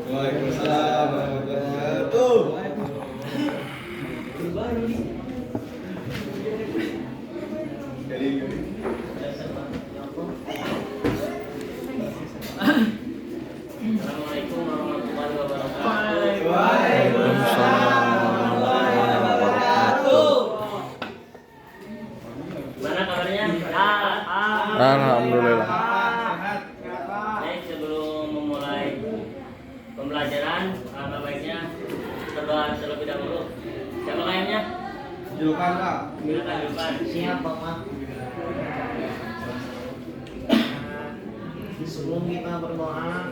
Waalaikumsalam warahmatullahi wabarakatuh. Assalamualaikum warahmatullahi wabarakatuh. Waalaikumsalam warahmatullahi wabarakatuh. Gimana kabarnya? Alhamdulillah. Baik, sebelum memulai pembelajaran, apa baiknya berdoa terlebih dahulu. Siapa kayaknya? Julukan Pak. Silakan Julpan. Siapa Pak? Sebelum kita berdoa,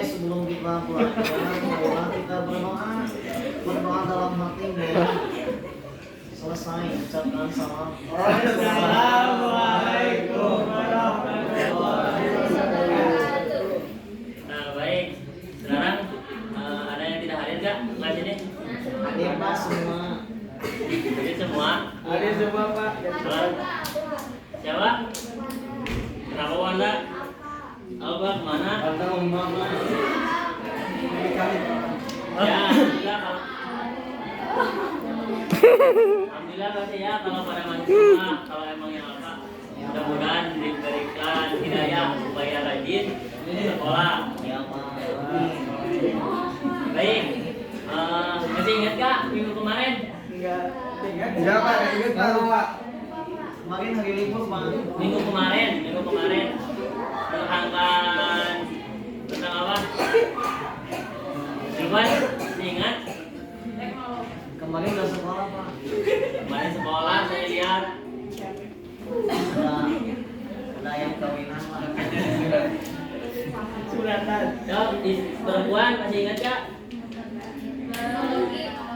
sebelum kita belajar, marilah kita berdoa. Berdoa dalam hati ya. Selesai ucapkan salam. Assalamualaikum warahmatullahi wabarakatuh. Nah, baik. Sekarang ada yang tidak hadir nggak kelas ini? Hadir Pak semua. Hadir semua. Ada semua Pak. Halo. Siapa? Kenapa Wanda? Alba kemana? Anda mama. Ya, alhamdulillah pasti ya kalau pada mahasiswa, kalau emang yang apa, mudah-mudahan diberikan hidayah supaya rajin sekolah. Ya Pak. Baik, masih ingat gak minggu kemarin? Enggak Pak, ingat Pak. Kemarin hari libur Pak. Minggu kemarin menerangkan tentang apa? Coba diingat. Kemarin udah sekolah Pak. Kemarin sekolah saya lihat Ada yang kawinan Pak. suratan. Jawab di perempuan masih ingat gak?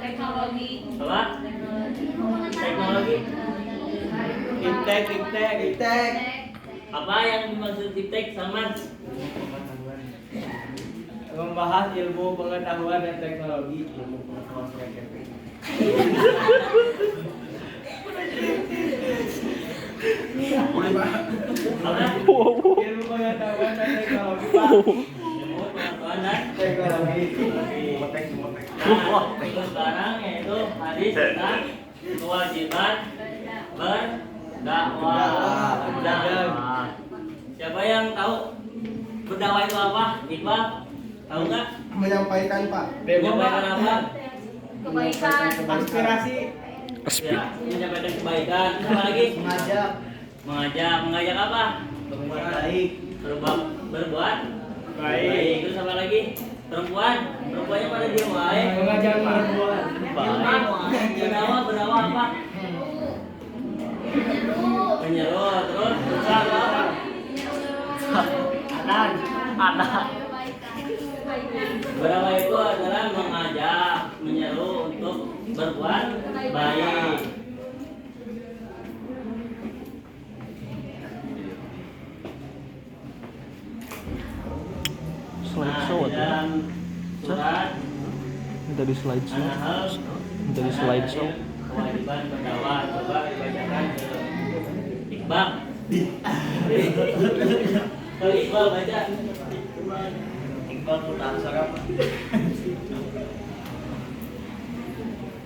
Teknologi. Apa? Teknologi. Iptek. Apa yang dimaksud iptek sama? Membahas ilmu pengetahuan dan teknologi. Ilmu pengetahuan teknologi. Apa? Ilmu pengetahuan dan teknologi Pak. Ilmu pengetahuan dan Teknologi. Nah, untuk sekarang yaitu hadis tentang kewajiban berdakwah. Siapa yang tahu berdakwah itu apa? Iqbal, tahu nggak? Menyampaikan Pak. Menyampaikan apa? Kebaikan. Aspirasi. Ya, menyampaikan kebaikan. Apa lagi? Mengajak apa? Berbuat baik. Berbuat Baik. Terus apa lagi? Perempuannya pada diam wae. Mengajak perempuan. Berdakwah apa? Menyeru. Terus apa? Adan. Berdakwah itu adalah mengajak, menyeru untuk berbuat baik. Slideshow Di dalam surat dari slideshow. An-Nahl Dari slideshow. kewajiban berdakwah. Coba dibacakan Iqbal. Kalau Iqbal baca. Iqbal putar suara apa?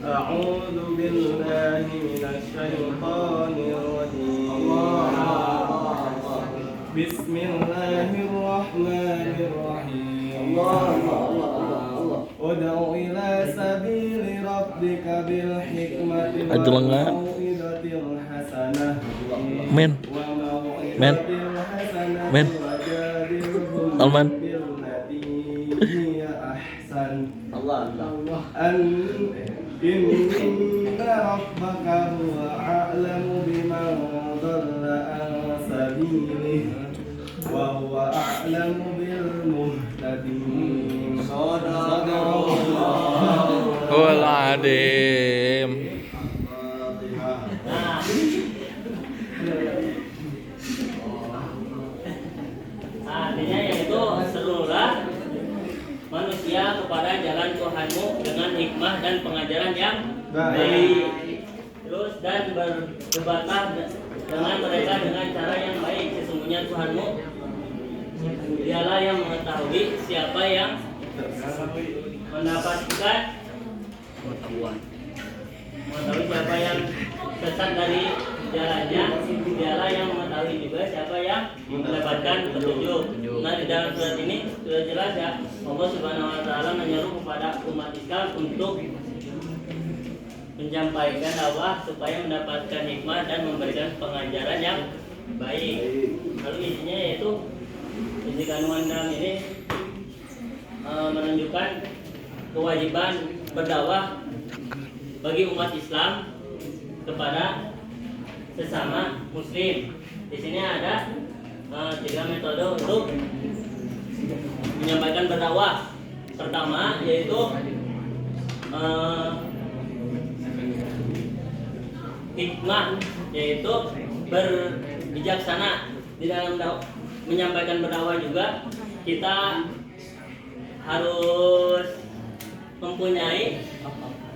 أعوذ بالله من الشيطان الرجيم بسم الله الرحمن الرحيم ادع إلى سبيل ربك بالحكمة والموعظة الحسنة Men. وجادلهم Alman. بالتي هي أحسن Allah. إن ربك هو أعلم بمن ضل عن سبيله وهو أعلم بالمهتدين صدق الله Wal adim. Nah, artinya yaitu serulah manusia kepada jalan Tuhanmu dengan hikmah dan pengajaran yang baik. Terus dan berdebatlah dengan mereka dengan cara yang sesungguhnya Tuhanmu dialah yang mengetahui siapa yang mendapatkan mengetahui siapa yang sesat dari jalannya, dialah yang mengetahui juga siapa yang mendapatkan petunjuk. Nah, di dalam surat ini sudah jelas ya, Allah Subhanahu wa taala menyeru kepada umat Islam untuk menyampaikan dakwah supaya mendapatkan hikmah dan memberikan pengajaran yang baik. Lalu isinya yaitu isi kandungan dalam ini menunjukkan kewajiban berdakwah bagi umat Islam kepada sesama Muslim. Di sini ada 3 metode untuk menyampaikan berdakwah. Pertama yaitu hikmah, yaitu berbijaksana. Di dalam menyampaikan berdakwah juga kita harus mempunyai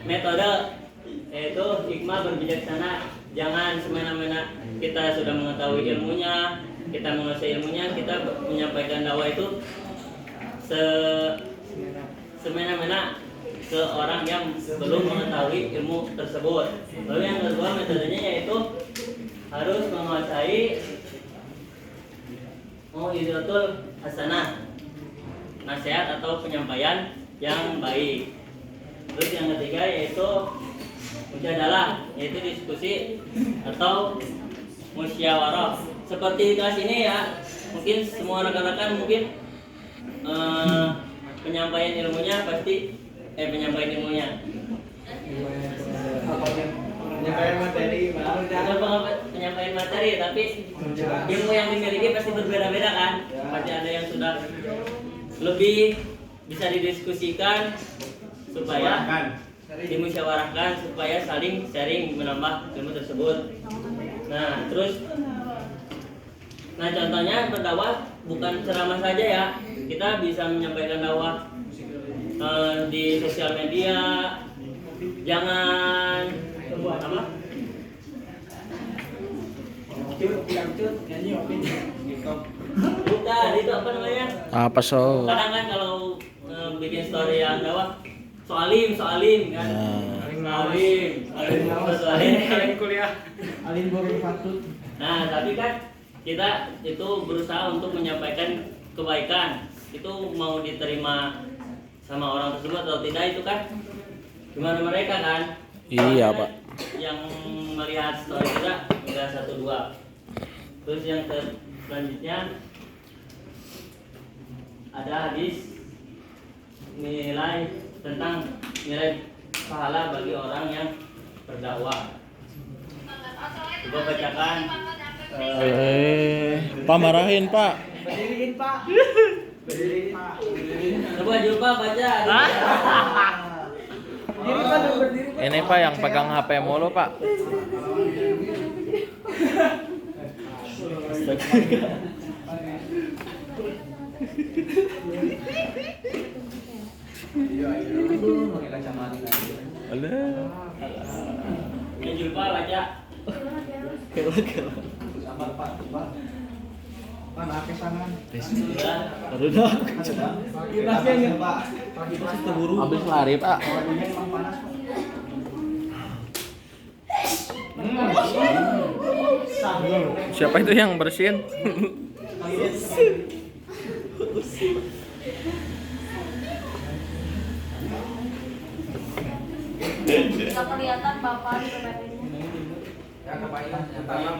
metode, yaitu hikmah berbijaksana. Jangan semena-mena kita sudah mengetahui ilmunya, kita menguasai ilmunya, kita menyampaikan dakwah itu semena-mena ke orang yang belum mengetahui ilmu tersebut. Lalu yang kedua metodenya yaitu harus menguasai mau'izatul hasanah, nasihat atau penyampaian yang baik. Terus yang ketiga yaitu mujadalah, yaitu diskusi atau musyawarah. Seperti kelas ini ya, mungkin semua rekan-rekan mungkin penyampaian ilmunya pasti penyampaian ilmunya. Penyampaian materi, Bukan penyampaian materi, tapi ilmu yang dimiliki pasti berbeda-beda kan. Pasti ada yang sudah lebih bisa didiskusikan supaya dimusyawarahkan supaya saling sharing menambah ilmu tersebut. Nah, terus contohnya berdakwah bukan ceramah saja ya. Kita bisa menyampaikan dakwah di sosial media. Jangan apa? Bukan, itu apa namanya? Apa so? Kadang kan kalau bikin story yang dakwah soalim kan. Soalim kuliah. Alim boring patut. Nah, tapi kan kita itu berusaha untuk menyampaikan kebaikan. Itu mau diterima sama orang tersebut atau tidak itu kan gimana mereka kan. Iya, Pak. Yang melihat story kita enggak 1-2. Terus yang selanjutnya ada hadis tentang nilai pahala bagi orang yang berdakwah. Coba bacakan. Pak marahin, Pak. Berdiriin, Pak. Berdiriin, Pak. Coba Julpa baca. Berdiri, Pak, berdiri. Ini Pak yang pegang HP mulu, Pak. Ini Julpa baca. Sabar, Pak. Mana kesangan? Sudah. Kirasnya Pak. Habis lari, Pak. Siapa itu yang bersihin? Bisa kelihatan Bapak di PPT-nya.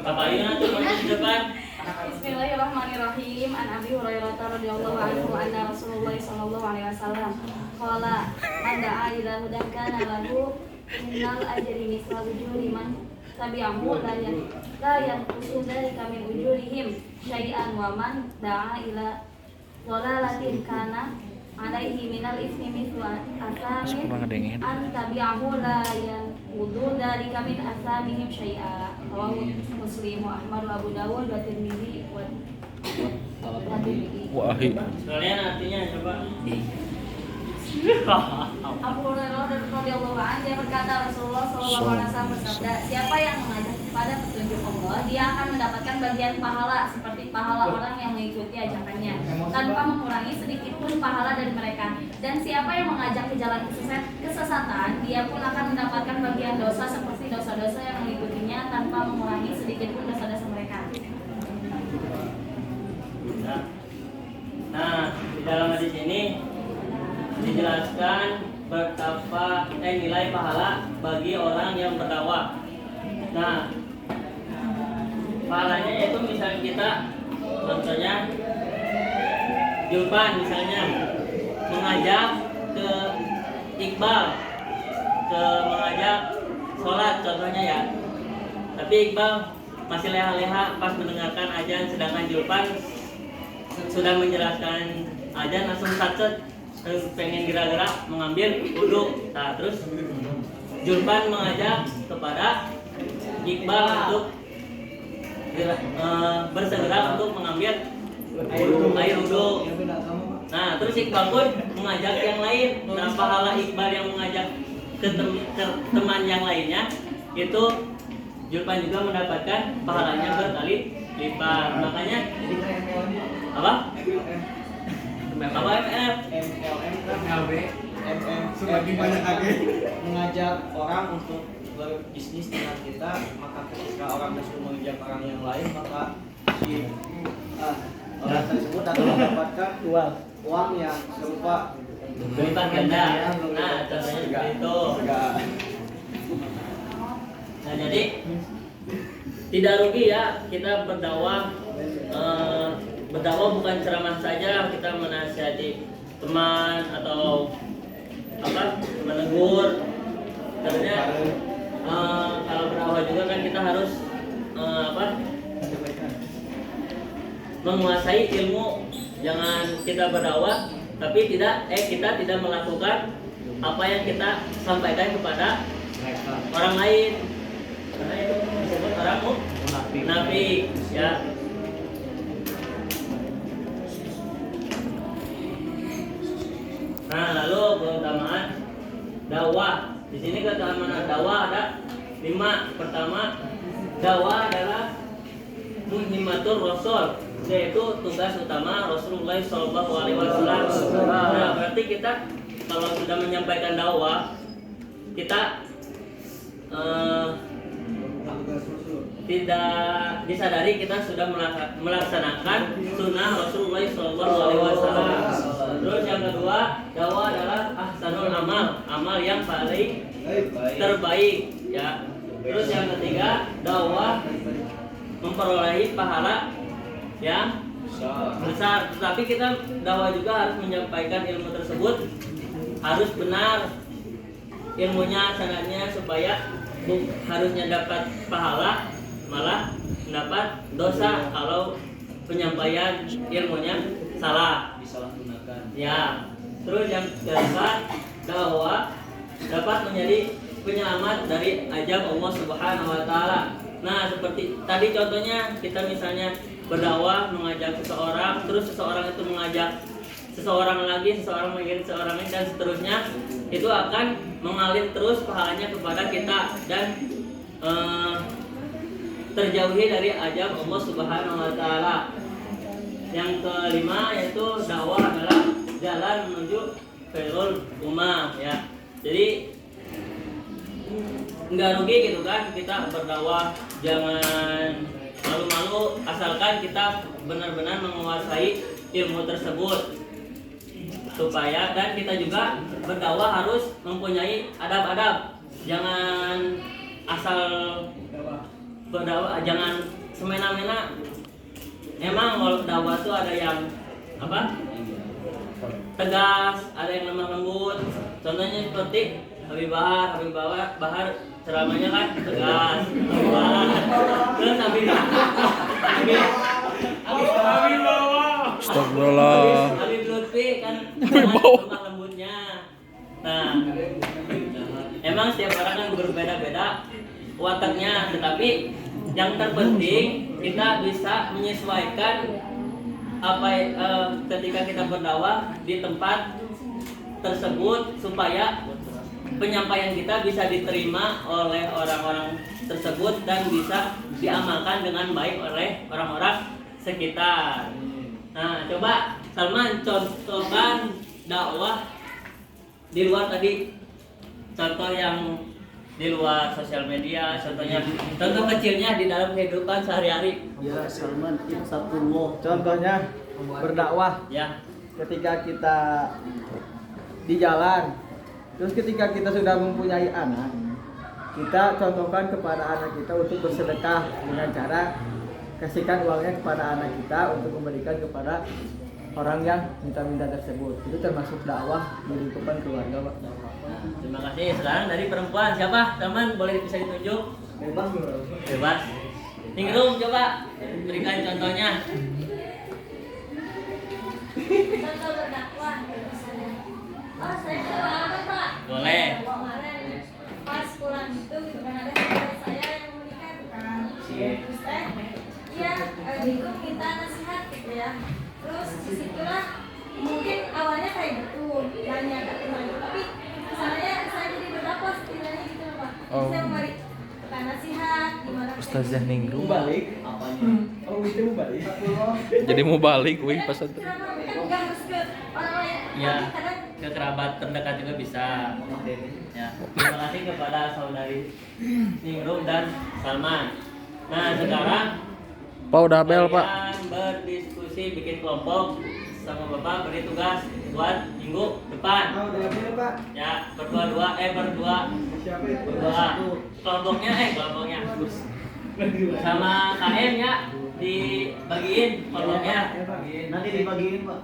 Bapak Ina tuh masuk di depan. Bismillahirrahmanirrahim. An Abi Hurairah radhiyallahu anhu anna Rasulullah sallallahu alaihi wasallam qala man da'a ila hudan kana lahu minal ajri mislu ujuri man tabi'ahu la yanqusu dzalika min ujurihim syai'an wa man da'a ila dhalalatin kana alaihi minal ismi mislu asamin an tabi'ahu la yanqusu dzalika min asamihim syai'a. Rawahu Muslim wa Ahmad wa Abu Dawud wa Tirmidzi wa Tirmidzi. Wah, Sekalian artinya coba. Abu Hurairah radhiyallahu anhu dia berkata Rasulullah sallallahu alaihi wasallam bersabda, siapa yang mengajak kepada petunjuk menuju Allah, dia akan mendapatkan bagian pahala seperti pahala orang yang mengikuti ajakannya, tanpa mengurangi sedikit pun pahala dari mereka. Dan siapa yang mengajak ke jalan kesesatan, dia pun akan mendapatkan bagian dosa seperti dosa-dosa yang mengikutinya, tanpa mengurangi sedikit pun dosa-dosa mereka. Nah, di dalam hadis ini dijelaskan betapa nilai pahala bagi orang yang berdakwah. Nah, pahalanya itu misalnya kita, contohnya Julpan misalnya mengajak ke Iqbal, mengajak sholat contohnya ya. Tapi Iqbal masih leha-leha pas mendengarkan azan, sedangkan Julpan sudah menjelaskan azan langsung sacet, pengen gerak-gerak mengambil wudhu. Nah, terus Julpan mengajak kepada Iqbal untuk bersegera untuk mengambil air wudhu. Nah, terus Iqbal pun mengajak yang lain. Nah, pahala Iqbal yang mengajak ke teman yang lainnya itu Julpan juga mendapatkan pahalanya berkali lipat. Makanya apa? Apa MLM? MLB, semakin banyak lagi mengajak orang untuk berbisnis dengan kita, maka ketika orang tersebut mengajak orang yang lain, maka si orang tersebut akan mendapatkan uang yang serupa Berlipat ganda. Nah, contohnya seperti itu. Nah, jadi tidak rugi ya kita berdakwah. Berdakwah bukan ceramah saja, kita menasihati teman atau menegur. Karena kalau berdakwah juga kan kita harus menguasai ilmu. Jangan kita berdakwah tapi kita tidak melakukan apa yang kita sampaikan kepada orang lain. Karena itu disebut orang munafik ya. Nah, lalu keutamaan dakwah. Di sini keutamaan dakwah ada 5. Pertama, dakwah adalah muhimmatur rasul, yaitu tugas utama Rasulullah SAW. Nah, berarti kita kalau sudah menyampaikan dakwah, kita tidak disadari kita sudah melaksanakan sunnah Rasulullah SAW. Terus yang kedua, dakwah adalah ahsanul amal yang paling terbaik ya. Terus yang ketiga, dakwah memperolehi pahala yang besar. Tetapi kita dakwah juga harus menyampaikan ilmu tersebut harus benar ilmunya, sanadnya, supaya harusnya dapat pahala malah mendapat dosa kalau penyampaian ilmunya salah, disalahgunakan. ya. Terus yang keempat, dakwah dapat menjadi penyelamat dari azab Allah Subhanahu wa taala. Nah, seperti tadi contohnya, kita misalnya berdakwah mengajak seseorang, terus seseorang itu mengajak seseorang lagi, seseorang dan seterusnya, itu akan mengalir terus pahalanya kepada kita dan terjauhi dari azab Allah Subhanahu wa taala. Yang kelima yaitu dakwah adalah jalan menuju khairul ummah ya. Jadi nggak rugi gitu kan kita berdakwah, jangan malu-malu asalkan kita benar-benar menguasai ilmu tersebut. Supaya dan kita juga berdakwah harus mempunyai adab-adab. Jangan asal berdakwah, jangan semena-mena. Emang kalau dakwah itu ada yang tegas, ada yang lemah lembut. Contohnya seperti Habib Bahar ceramahnya kan tegas. Terus Habib Astagfirullah. Habib Lutfi kan lemah lembutnya. Nah, emang setiap orang kan berbeda-beda wataknya, tetapi yang terpenting kita bisa menyesuaikan ketika kita berdakwah di tempat tersebut supaya penyampaian kita bisa diterima oleh orang-orang tersebut dan bisa diamalkan dengan baik oleh orang-orang sekitar. Nah, coba Salman contohkan dakwah di luar tadi, contoh yang di luar sosial media, contoh kecilnya di dalam kehidupan sehari-hari. Ya Salman, insafullah. Contohnya berdakwah Ya, ketika kita di jalan, terus ketika kita sudah mempunyai anak, kita contohkan kepada anak kita untuk bersedekah dengan cara kasihkan uangnya kepada anak kita untuk memberikan kepada orang yang minta-minta tersebut. Itu termasuk dakwah di lingkupan keluarga, Pak. terima kasih. Sekarang dari perempuan siapa? Teman boleh bisa ditunjuk? Bebas, Bebas. Ningrum coba berikan contohnya. Contoh berdakwah misalnya. Oh, saya berdoa apa, Pak? Boleh. Kemarin pas pulang itu gitu kan ada saudara saya yang menikah gitu kan. Terus dia itu minta nasihat gitu ya. Terus disitulah mungkin awalnya kayak gitu nanya ke teman itu, tapi saya jadi berdakwah setidaknya gitu loh, Pak. Oh. Saya memberi nasihat gimana Ustazah Ningrum. balik. Apanya? Oh, itu balik. Jadi mau balik wih pas itu. Enggak harus ke orang lain. Ya, Tapi kadang ke kerabat terdekat juga bisa. Ya, terima kasih kepada saudari Ningrum dan Salman. Nah, sekarang Pak udah bel pak. kalian berdiskusi bikin kelompok sama Bapak beri tugas buat minggu depan. Oh, udah ambil, Pak. Ya, berdua Siapa itu? kelompoknya sama KM ya dibagiin kelompoknya. Nanti dibagiin Pak.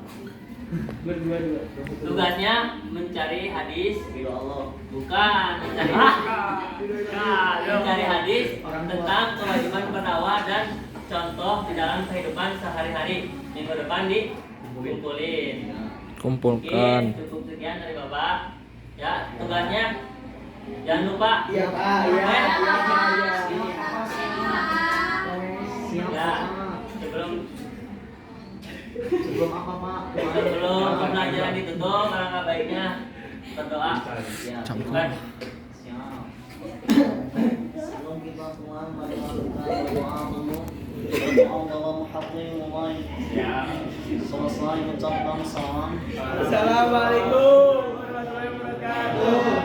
Berdua-dua. Tugasnya mencari hadis, Ridho Allah. bukan mencari hadis tentang kewajiban berdakwah dan contoh di dalam kehidupan sehari-hari. Minggu depan dikumpulin. Kumpulkan. Oke, cukup sekian dari Bapak. Ya, tugasnya jangan lupa. Iya, Pak. Iya, Eh, iya, iya. Siap Ya, Pak. Sebelum apa Pak? sebelum pembelajaran ditutup, alangkah baiknya berdoa. Ya. Bukan. Siap. Sebelum kita semua melakukan doa dulu. Allah dalam hati mulai. Ya. Selesai ucapkan salam. Assalamualaikum warahmatullahi wabarakatuh.